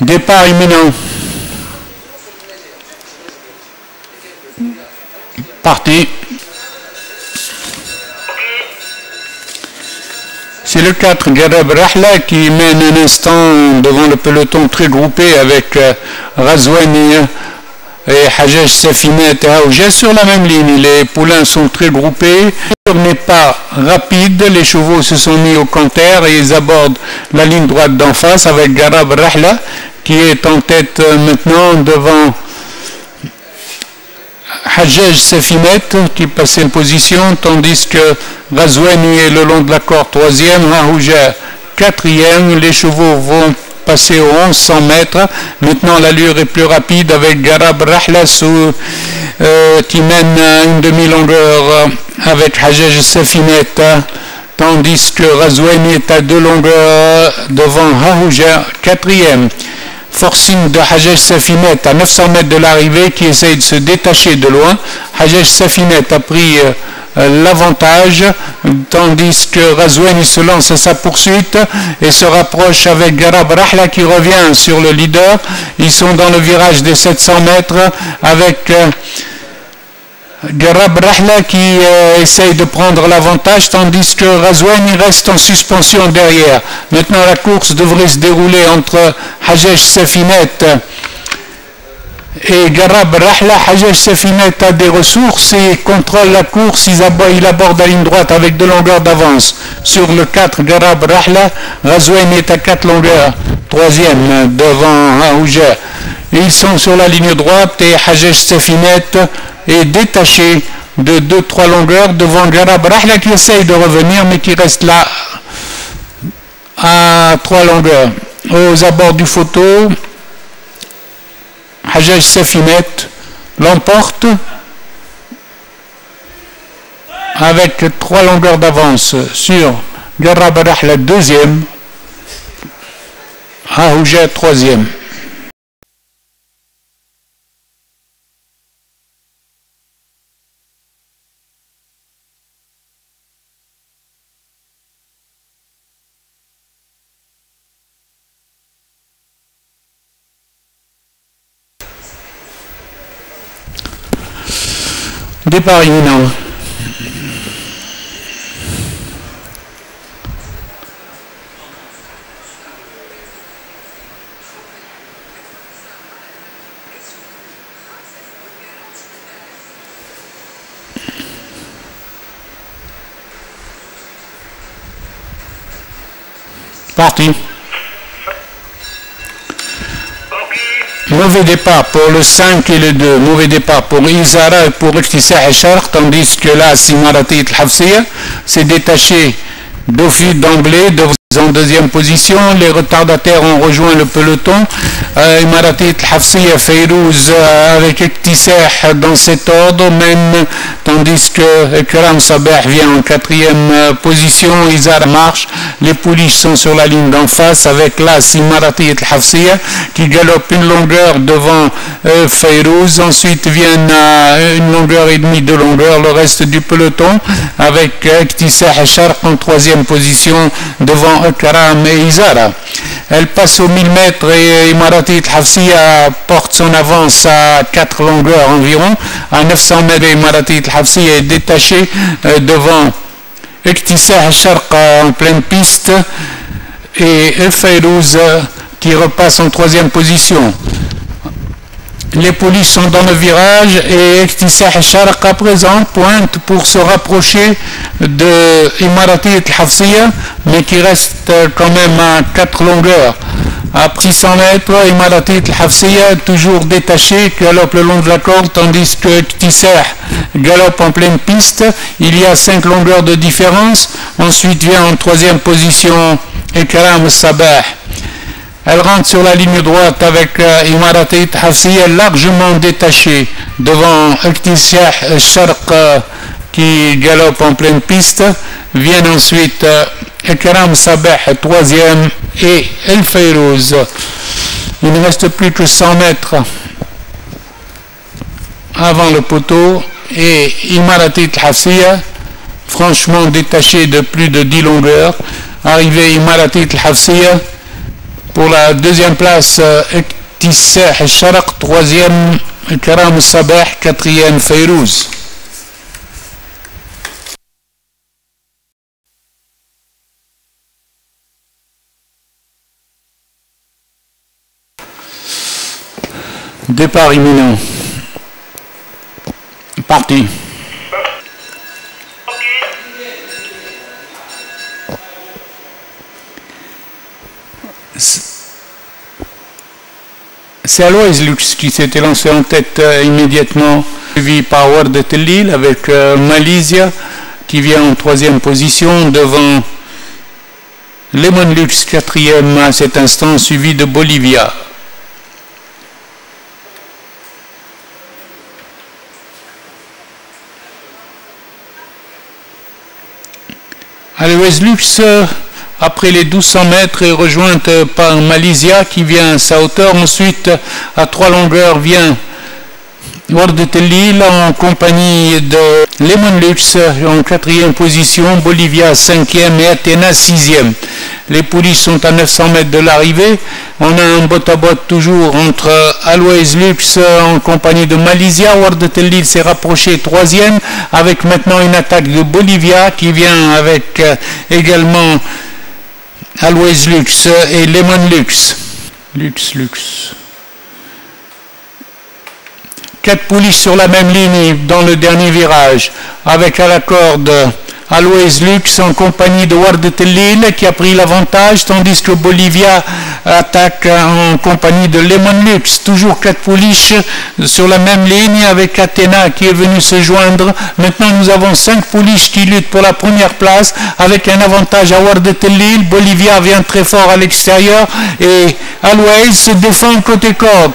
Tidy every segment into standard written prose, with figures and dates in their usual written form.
Départ imminent. Parti. C'est le 4, Garab Rahla, qui mène un instant devant le peloton très groupé avec Razouani et Hajjaj Safinet et Haouja sur la même ligne. Les poulains sont très groupés. Le n'est pas rapide. Les chevaux se sont mis au canter et ils abordent la ligne droite d'en face avec Garab Rahla qui est en tête maintenant devant Hajjaj Safinet qui passait en position, tandis que Razouani est le long de la corde troisième, Haouja quatrième. Les chevaux vont passer aux 1100 mètres. Maintenant l'allure est plus rapide avec Garab Rahla qui mène une demi-longueur avec Hajjaj Safinet, tandis que Razouani est à 2 longueurs devant Haouja quatrième. Forcing de Hajjaj Safinet à 900 mètres de l'arrivée qui essaye de se détacher de loin. Hajjaj Safinet a pris l'avantage, tandis que Razouani se lance à sa poursuite et se rapproche avec Garab Rahla qui revient sur le leader. Ils sont dans le virage des 700 mètres avec Garab Rahla qui essaye de prendre l'avantage, tandis que Razouani reste en suspension derrière. Maintenant la course devrait se dérouler entre Hajjaj Safinet et Garab Rahla. Hajjaj Safinet a des ressources et contrôle la course. Il aborde la ligne droite avec 2 longueurs d'avance sur le 4 Garab Rahla. Razouani est à 4 longueurs, troisième devant Haouja. Ils sont sur la ligne droite et Hajjaj Safinet est détaché de 2-3 longueurs devant Garab Rahla qui essaye de revenir mais qui reste là à 3 longueurs. Aux abords du photo, Hajjaj Safinet l'emporte avec 3 longueurs d'avance sur Garab Rahla deuxième, Haouja troisième. Départ imminent. Parti. Mauvais départ pour le 5 et le 2. Mauvais départ pour Izara et pour Ikhtisah Sharq, tandis que là, Simaratit Al-Hafsiya s'est détaché d'emblée en deuxième position. Les retardataires ont rejoint le peloton. Imaratit Al-Hafsiya, Fayrouz avec Ikhtisah dans cet ordre mène, tandis que Ikram Sabah vient en quatrième position. Izara marche. Les pouliches sont sur la ligne d'en face avec là Imaratit Al-Hafsiya qui galope une longueur devant Fayrouz. Ensuite viennent une longueur et demie de longueur le reste du peloton avec Ikhtisah Sharq en troisième position devant Ikram et Izara. Elle passe aux 1000 mètres et Imaratit Al-Hafsiya porte son avance à 4 longueurs environ. À 900 mètres, Imaratit Al-Hafsiya est détaché devant Ikhtisah Sharq en pleine piste et Fayrouz qui repasse en troisième position. Les pouliches sont dans le virage et Ikhtisah Sharq à présent pointe pour se rapprocher de Imaratit Al-Hafsiya, mais qui reste quand même à 4 longueurs. À 600 mètres, Imaratit Al-Hafsiya toujours détaché, galope le long de la corde, tandis que Ikhtisah galope en pleine piste. Il y a 5 longueurs de différence. Ensuite vient en troisième position Ikram Sabah. Elle rentre sur la ligne droite avec Imaratit Al-Hafsiya largement détaché devant Ikhtisah Sharq qui galope en pleine piste. Viennent ensuite Ikram Sabah troisième et El Fayrouz. Il ne reste plus que 100 mètres avant le poteau et Imaratit Al-Hafsiya franchement détaché de plus de 10 longueurs. Arrivé Imaratit Al-Hafsiya Pour la deuxième place, Iktisah Sharq, troisième Karam Sabah, quatrième Fayrouz. Départ imminent. Parti. C'est Alois Lux qui s'était lancé en tête immédiatement, suivi par Ward Tellil avec Malaysia qui vient en troisième position devant Lemon Lux, quatrième à cet instant, suivi de Bolivia. Alois Lux, après les 1200 mètres, est rejointe par Malaysia qui vient à sa hauteur. Ensuite, à 3 longueurs, vient Ward Tellil en compagnie de Lemon Lux en quatrième position, Bolivia cinquième et Athéna sixième. Les pouliches sont à 900 mètres de l'arrivée. On a un bot-à-bot toujours entre Alois Lux en compagnie de Malaysia. Ward Tellil s'est rapproché troisième avec maintenant une attaque de Bolivia qui vient avec également Alois Lux et Lemon Lux. Lux. 4 pouliches sur la même ligne dans le dernier virage, avec à la corde Alois Lux en compagnie de Ward Tellil qui a pris l'avantage, tandis que Bolivia attaque en compagnie de Lemon Lux. Toujours 4 pouliches sur la même ligne avec Athéna qui est venu se joindre. Maintenant nous avons 5 pouliches qui luttent pour la première place avec un avantage à Ward Tellil. Bolivia vient très fort à l'extérieur et Alois se défend côté corde.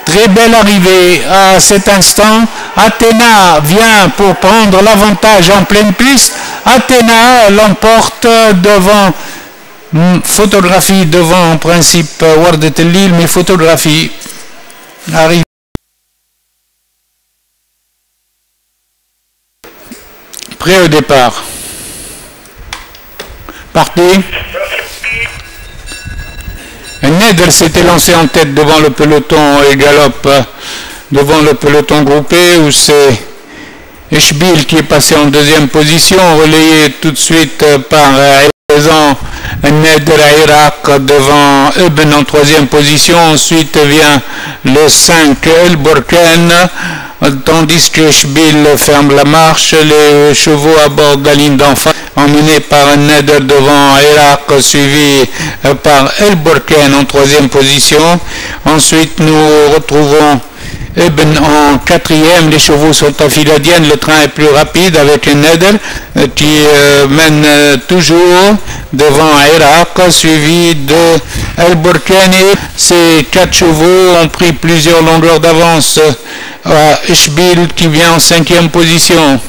Très belle arrivée à cet instant. Athéna vient pour prendre l'avantage en pleine piste. Athéna l'emporte devant, photographie devant en principe Ward Tellil, mais photographie arrive. Prêt au départ. Parti. Neder s'était lancé en tête devant le peloton et galope devant le peloton groupé où c'est Eshbil qui est passé en deuxième position, relayé tout de suite par présent Neder Irak devant Eben en troisième position. Ensuite vient le 5 El Borken, tandis que Eshbil ferme la marche. Les chevaux abordent la ligne d'en face, emmené par Neder devant Irak, suivi par El Borken en troisième position. Ensuite nous retrouvons Eben en quatrième. Les chevaux sont en file indienne, le train est plus rapide avec Neder qui mène toujours devant Irak, suivi de El Borken. Ces 4 chevaux ont pris plusieurs longueurs d'avance à Eshbil qui vient en cinquième position.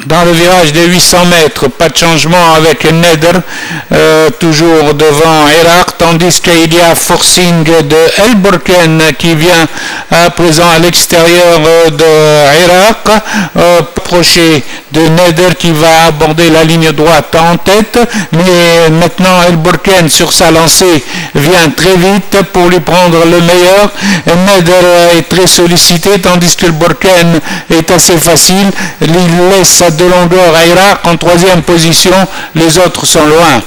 Dans le virage de 800 mètres, pas de changement avec Neder, toujours devant Irak, tandis qu'il y a forcing de El Borken qui vient à présent à l'extérieur de Irak, approché de Neder qui va aborder la ligne droite en tête, mais maintenant El Borken sur sa lancée vient très vite pour lui prendre le meilleur. Neder est très sollicité, tandis que El Borken est assez facile. Il laisse de longueur à Irak en troisième position, les autres sont loin.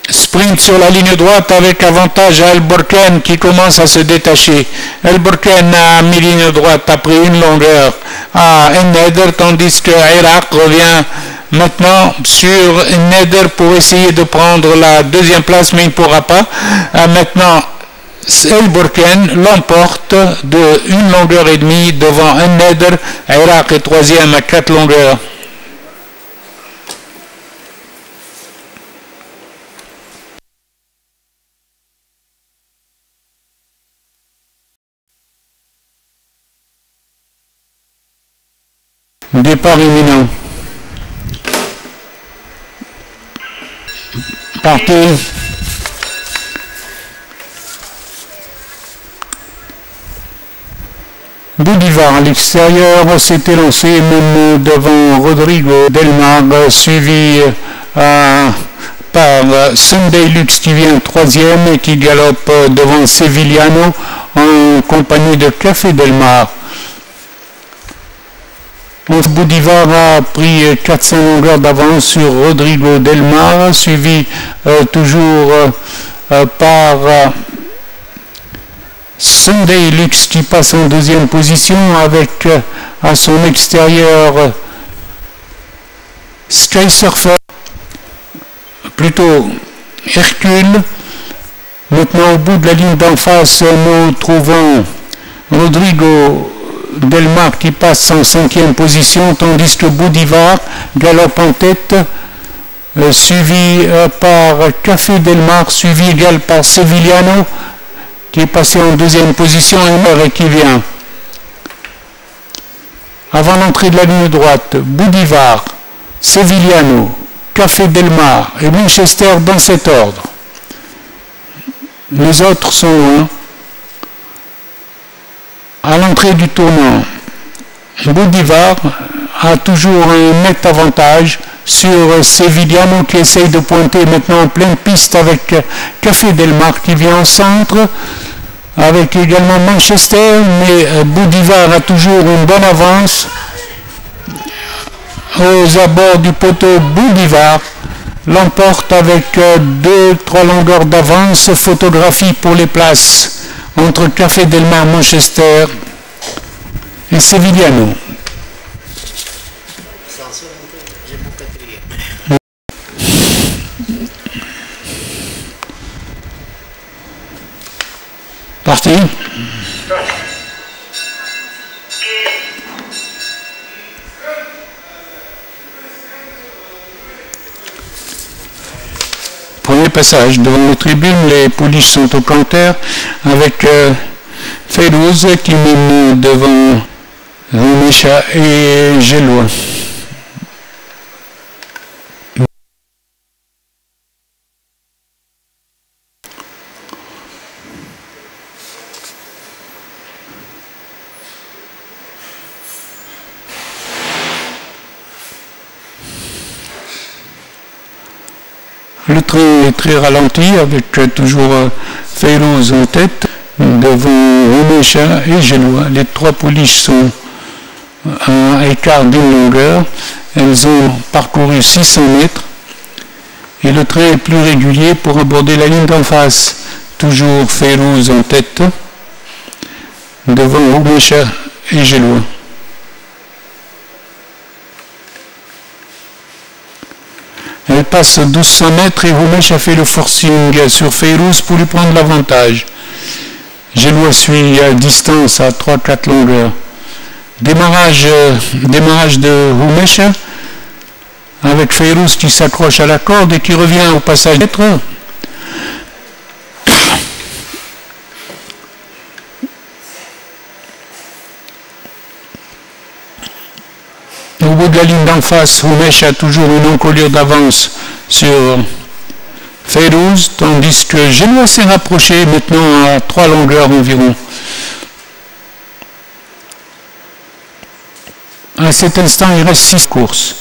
Sprint sur la ligne droite avec avantage à El Borken qui commence à se détacher. El Borken a mis ligne droite, a pris une longueur à Neder, tandis que Irak revient maintenant sur Neder pour essayer de prendre la deuxième place, mais il ne pourra pas. Maintenant El Borken l'emporte de 1 longueur et demie devant Neder. Irak est troisième à 4 longueurs. Départ imminent. Parti. Boudivar à l'extérieur s'était lancé même devant Rodrigo Delmar, suivi par Sunday Lux qui vient troisième et qui galope devant Sevillano en compagnie de Café Delmar. Boudivar a pris 400 longueurs d'avance sur Rodrigo Delmar, suivi toujours par Sunday Lux qui passe en deuxième position avec à son extérieur Sky Surfer, plutôt Hercule. Maintenant au bout de la ligne d'en face, nous trouvons Rodrigo Delmar qui passe en cinquième position, tandis que Boudivar galope en tête, suivi par Café Delmar, suivi également par Sevillano qui est passé en deuxième position et qui vient. Avant l'entrée de la ligne droite, Boudivar, Sevillano, Café Delmar et Manchester dans cet ordre. Les autres sont loin. À l'entrée du tournant, Boudivar a toujours un net avantage sur Sevillano qui essaye de pointer maintenant en pleine piste avec Café Delmar qui vient au centre, avec également Manchester, mais Boudivar a toujours une bonne avance. Aux abords du poteau, Boudivar l'emporte avec 2-3 longueurs d'avance. Photographie pour les places entre Café Delmar, Manchester et Sevillano. Parti. Premier passage devant les tribunes, les pouliches sont au canter avec Feyrouz qui mène devant Rumecha et Gelois. Le train est très ralenti avec toujours Feyrouz en tête devant Rumecha et Gelois. Les trois pouliches sont à un écart d'une longueur. Elles ont parcouru 600 mètres et le train est plus régulier pour aborder la ligne d'en face. Toujours Feyrouz en tête devant Rumecha et Gelois. Elle passe 1200 mètres et Rumecha fait le forcing sur Feyrouz pour lui prendre l'avantage. Gelois suit à distance à 3-4 longueurs. Démarrage de Rumecha avec Feyrouz qui s'accroche à la corde et qui revient au passage mètre. Au bout de la ligne d'en face, Rumecha a toujours une encolure d'avance sur Feyrouz, tandis que Gelois s'est rapproché maintenant à 3 longueurs environ. À cet instant, il reste 6 courses.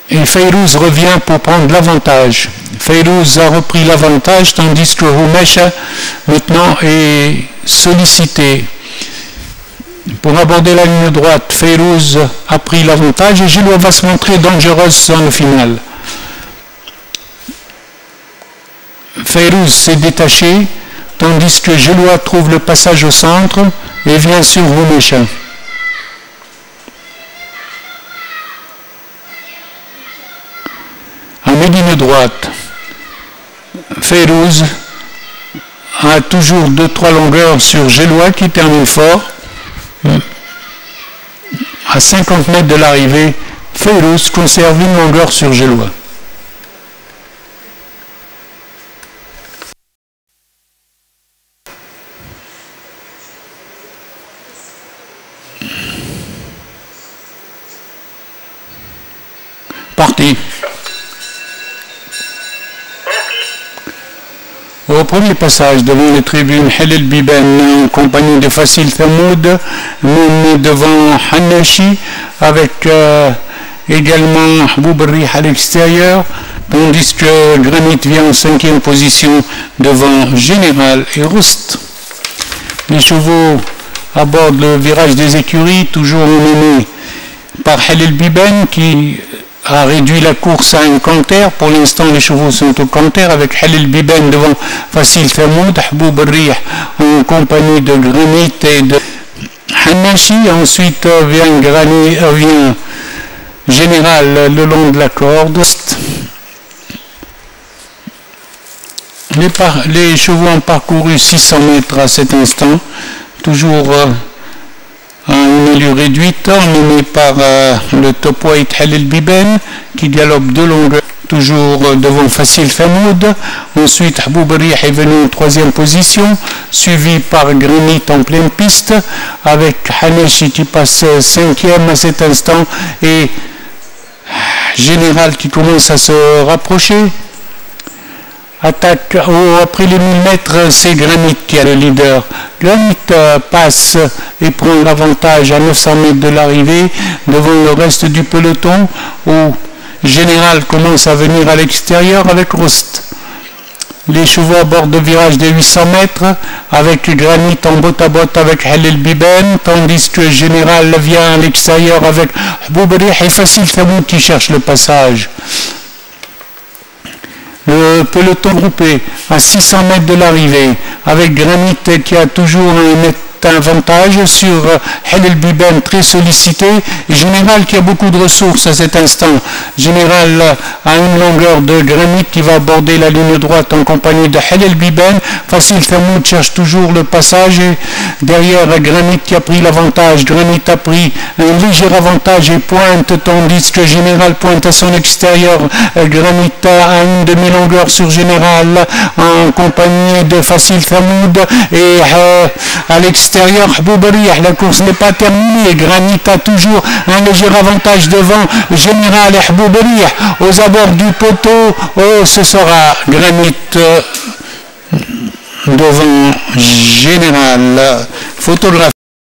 Et Feyrouz revient pour prendre l'avantage. Feyrouz a repris l'avantage, tandis que Rumecha maintenant est sollicité. Pour aborder la ligne droite, Feyrouz a pris l'avantage et Gelois va se montrer dangereuse dans le final. Feyrouz s'est détaché, tandis que Gelois trouve le passage au centre et vient sur Rumecha. À mi-ligne droite, Feyrouz a toujours 2-3 longueurs sur Gelois qui termine fort. À 50 mètres de l'arrivée, Feyrouz conserve une longueur sur Gelois. Parti. Au premier passage devant les tribunes Halil Biben en compagnie de Fasil Thamoud, même devant Hanashi avec également Haboub Rih à l'extérieur, tandis que Granit vient en 5e position devant Général et Rust. Les chevaux abordent le virage des écuries, toujours emmenés par Halil Biben qui a réduit la course à un canter. Pour l'instant, les chevaux sont au canter avec Halil Biben devant Fasil Thamoud, Haboub Rih en compagnie de Granit et de Hanashi. Ensuite vient Général le long de la corde. Les chevaux ont parcouru 600 mètres à cet instant, toujours à une allure réduite, emmené par le top weight Halil Biben qui galope de longueur, toujours devant Fasil Thamoud. Ensuite, Haboub Rih est venu en 3e position, suivi par Granit en pleine piste, avec Hanashi qui passe 5e à cet instant et Général qui commence à se rapprocher. Attaque après les 1000 mètres, c'est Granit qui est le leader. Granit passe et prend l'avantage à 900 mètres de l'arrivée devant le reste du peloton où Général commence à venir à l'extérieur avec Rust. Les chevaux abordent le virage des 800 mètres avec Granit en botte à botte avec Halil Biben, tandis que Général vient à l'extérieur avec Haboub Rih et Fasil Thamoud qui cherche le passage. Le peloton groupé à 600 mètres de l'arrivée avec Granit qui a toujours un net avantage sur Halil Biben très sollicité et Général qui a beaucoup de ressources à cet instant. Général a une longueur de Granit qui va aborder la ligne droite en compagnie de Halil Biben. Fasil Thamoud cherche toujours le passage et derrière Granit qui a pris l'avantage. Granit a pris un léger avantage et pointe, tandis que Général pointe à son extérieur. Granit a une demi-longueur sur Général en compagnie de Fasil Thamoud et à l'extérieur Haboub Rih. La course n'est pas terminée. Granit a toujours un léger avantage devant Général et Haboub Rih aux abords du poteau. Oh, ce sera Granit devant Général. Photographie.